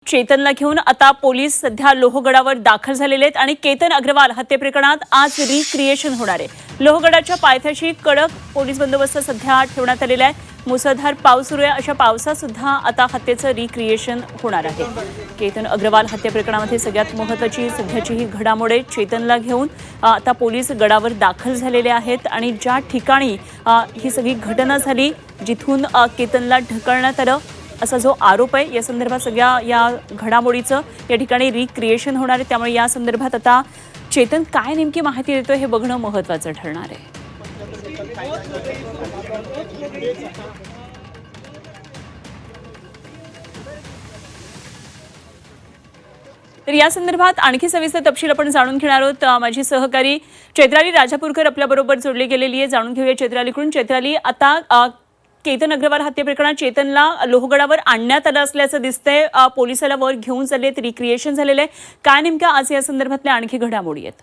चेतनला घेऊन आता पोलीस सध्या लोहगडावर दाखल झालेले आहेत आणि केतन अग्रवाल हत्ये प्रकरणात आज रिक्रिएशन होणार आहे। लोहगडाच्या पायथ्याशी कडक पोलीस बंदोबस्त सध्या ठेवण्यात आलेला आहे। मुसळधार पाऊस सुरू आहे, अशा पावसात सुद्धा आता हत्येचं रिक्रिएशन होणार आहे। केतन अग्रवाल हत्ये प्रकरणामध्ये सगळ्यात महत्त्वाची सध्याची ही घडामोड आहे। चेतनला घेऊन आता पोलीस गडावर दाखल झालेले आहेत आणि ज्या ठिकाणी ही सगळी घटना झाली, जिथून केतनला ढकलण्यात आलं असा जो आरोप आहे, या संदर्भात सगळ्या या घडामोडीचं या ठिकाणी रिक्रिएशन होणार आहे। त्यामुळे या संदर्भात आता चेतन काय नेमकी माहिती देतो हे बघणं महत्त्वाचं ठरणार आहे। तर या संदर्भात आणखी सविस्तर तपशील आपण जाणून घेणार आहोत। माझी सहकारी चैत्राली राजापूरकर आपल्या बरोबर जोडली गेलेली आहे। जाणून घेऊया चैत्रालीकडून। चैत्राली, आता केतन अग्रवाल हत्ये प्रकरणात चेतनला लोहगडावर आणण्यात आलं असल्याचं दिसतंय। पोलिसाला वर घेऊन चाललेत, रिक्रिएशन झालेलं आहे। काय नेमक्या आज या संदर्भातल्या आणखी घडामोडी आहेत?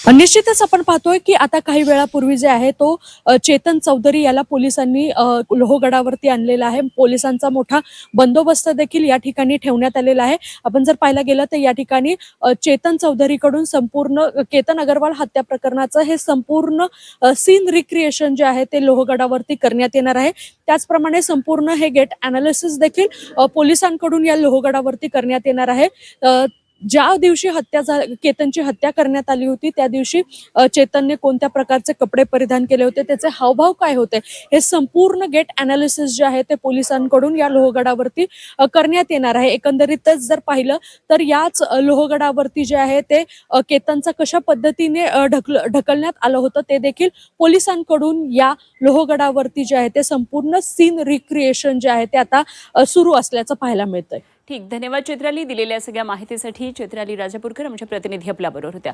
निश्चितच आपण पाहतोय की आता काही वेळापूर्वी जे आहे तो चेतन चौधरी याला पोलिसांनी लोहगडावरती आणलेला आहे। पोलिसांचा मोठा बंदोबस्त देखील या ठिकाणी ठेवण्यात आलेला आहे। आपण जर पाहायला गेलं तर या ठिकाणी चेतन चौधरीकडून संपूर्ण केतन अग्रवाल हत्या प्रकरणाचं हे संपूर्ण सीन रिक्रिएशन जे आहे ते लोहगडावरती करण्यात येणार आहे। त्याचप्रमाणे संपूर्ण हे गेट अनालिसिस देखील पोलिसांकडून या लोहगडावरती करण्यात येणार आहे। ज्या दिवशी केतनची हत्या करण्यात आली होती त्या दिवशी चेतनने कोणत्या प्रकारचे कपडे परिधान केले होते, त्याचे हावभाव काय होते, हे संपूर्ण गेट अनालिसिस जे आहे ते पोलिसांकडून या लोहगडावरती करण्यात येणार आहे। एकंदरीतच जर पाहिलं तर याच लोहगडावरती जे आहे ते केतनचा कशा पद्धतीने ढकलण्यात आलं होतं ते देखील पोलिसांकडून या लोहगडावरती जे आहे ते संपूर्ण सीन रिक्रिएशन जे आहे ते आता सुरू असल्याचं पाहायला मिळतंय। ठीक, धन्यवाद चैत्राली दिलेल्या सगळ्या माहितीसाठी। चैत्राली राजापूरकर आमच्या प्रतिनिधी आपल्याबरोबर होत्या।